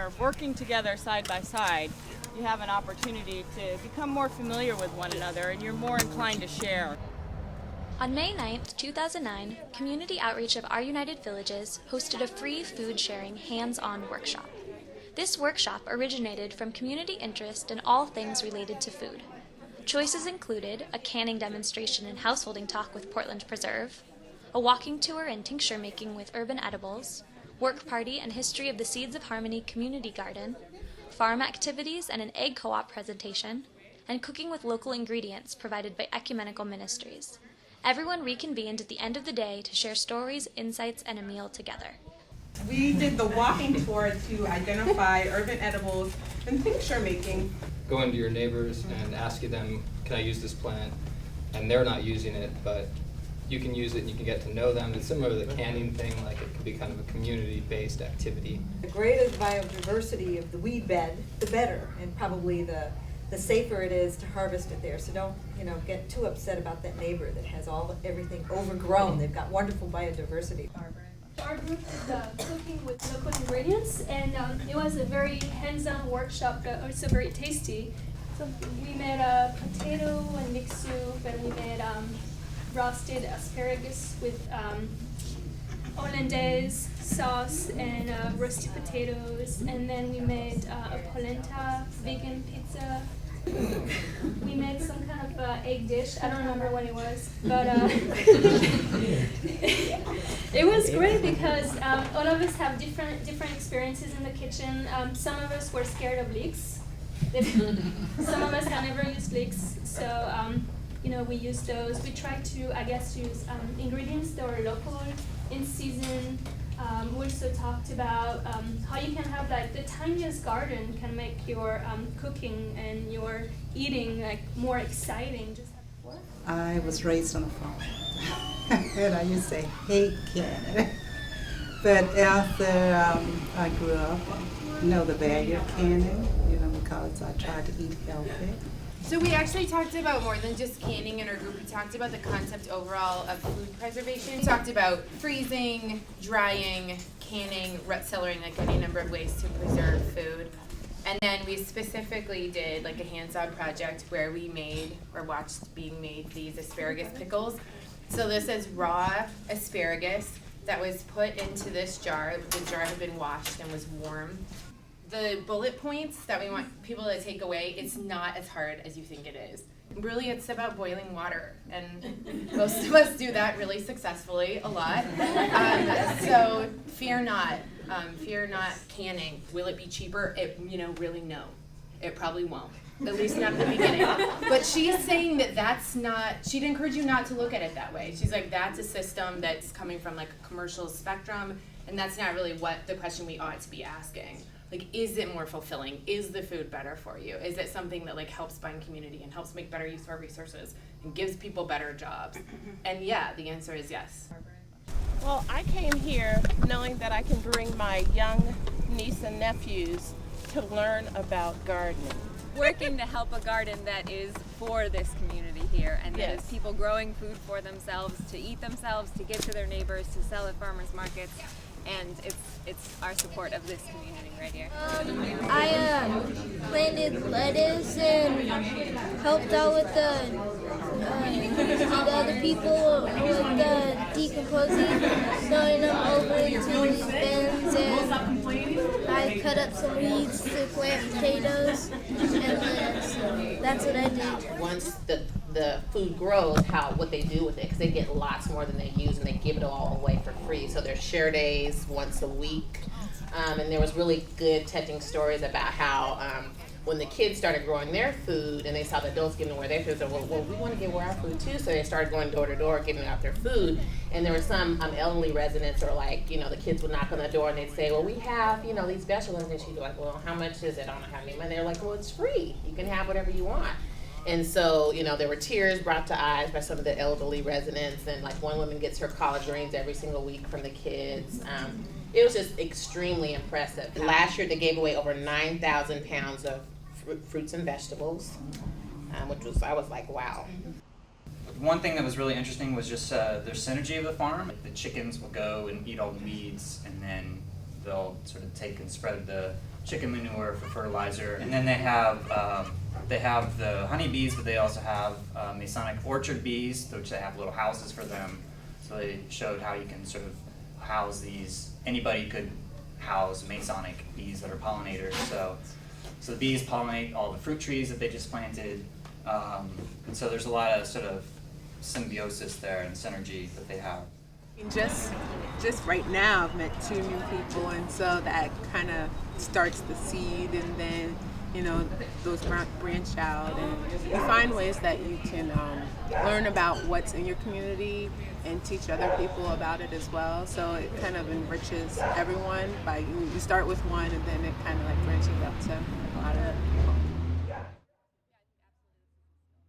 are working together side by side, you have an opportunity to become more familiar with one another and you're more inclined to share. On May 9th, 2009, Community Outreach of Our United Villages hosted a free food sharing hands-on workshop. This workshop originated from community interest in all things related to food. Choices included a canning demonstration and householding talk with Portland Preserve, a walking tour and tincture making with Urban Edibles, work party and history of the Seeds of Harmony Community Garden, farm activities and an egg co-op presentation, and cooking with local ingredients provided by Ecumenical Ministries. Everyone reconvened at the end of the day to share stories, insights, and a meal together. We did the walking tour to identify urban edibles and tincture making. Go into your neighbors and ask them, can I use this plant? And they're not using it, but you can use it and you can get to know them. It's similar to the canning thing, like it can be kind of a community-based activity. The greater the biodiversity of the weed bed, the better, and probably the safer it is to harvest it there. So don't, get too upset about that neighbor that has everything overgrown. They've got wonderful biodiversity. Our group is cooking with local ingredients, and it was a very hands-on workshop, but also very tasty. So we made a potato and mixed soup, and we made roasted asparagus with hollandaise sauce and roasted potatoes, and then we made a polenta vegan pizza. We made some kind of egg dish. I don't remember what it was, but it was great because all of us have different experiences in the kitchen. Some of us were scared of leeks. Some of us have never used leeks, so we use those. We try to, use ingredients that are local, in season. We also talked about how you can have the tiniest garden can make your cooking and your eating more exciting. Just have fun. I was raised on a farm, and I used to hate canning. But after I grew up, the value of canning, because I tried to eat healthy. So we actually talked about more than just canning in our group. We talked about the concept overall of food preservation. We talked about freezing, drying, canning, root cellaring, any number of ways to preserve food. And then we specifically did a hands-on project where we made or watched being made these asparagus pickles. So this is raw asparagus that was put into this jar. The jar had been washed and was warm. The bullet points that we want people to take away, it's not as hard as you think it is. Really, it's about boiling water, and most of us do that really successfully a lot. So fear not canning. Will it be cheaper? Really no. It probably won't. At least not in the beginning. But she is saying that's not, she'd encourage you not to look at it that way. She's like, that's a system that's coming from a commercial spectrum, and that's not really what the question we ought to be asking. Is it more fulfilling? Is the food better for you? Is it something that helps bind community and helps make better use of our resources and gives people better jobs? And yeah, the answer is yes. Well, I came here knowing that I can bring my young niece and nephews to learn about gardening. Working to help a garden that is for this community here, and that is people growing food for themselves, to eat themselves, to give to their neighbors, to sell at farmers markets. And it's our support of this community right here. I planted lettuce and helped out with the other people with the decomposing, throwing them over into these bins, and I cut up some weeds to plant potatoes and lettuce. That's what I did. Once the food grows, what they do with it, because they get lots more than they use, and they give it all away for free. So there's share days once a week, and there was really good touching stories about how when the kids started growing their food and they saw the adults giving away their food, they said, well, we want to give away our food too. So they started going door to door, giving out their food. And there were some elderly residents, or the kids would knock on the door and they'd say, well, we have, these vegetables. And she'd be like, well, how much is it? I don't have any money. They're like, well, it's free. You can have whatever you want. And so, there were tears brought to eyes by some of the elderly residents. And one woman gets her collard greens every single week from the kids. It was just extremely impressive. Last year, they gave away over 9,000 pounds of fruits and vegetables, I was like, wow. One thing that was really interesting was just their synergy of the farm. The chickens will go and eat all the weeds, and then they'll sort of take and spread the chicken manure for fertilizer. And then they have the honeybees, but they also have Masonic orchard bees, which they have little houses for them. So they showed how you can sort of house these. Anybody could house Masonic bees that are pollinators. So the bees pollinate all the fruit trees that they just planted. And so there's a lot of sort of symbiosis there and synergy that they have. Just right now, I've met 2 new people, and so that kind of starts the seed, and then those branch out, and you find ways that you can learn about what's in your community and teach other people about it as well. So it kind of enriches everyone. By you start with one, and then it kind of like branches out to a lot of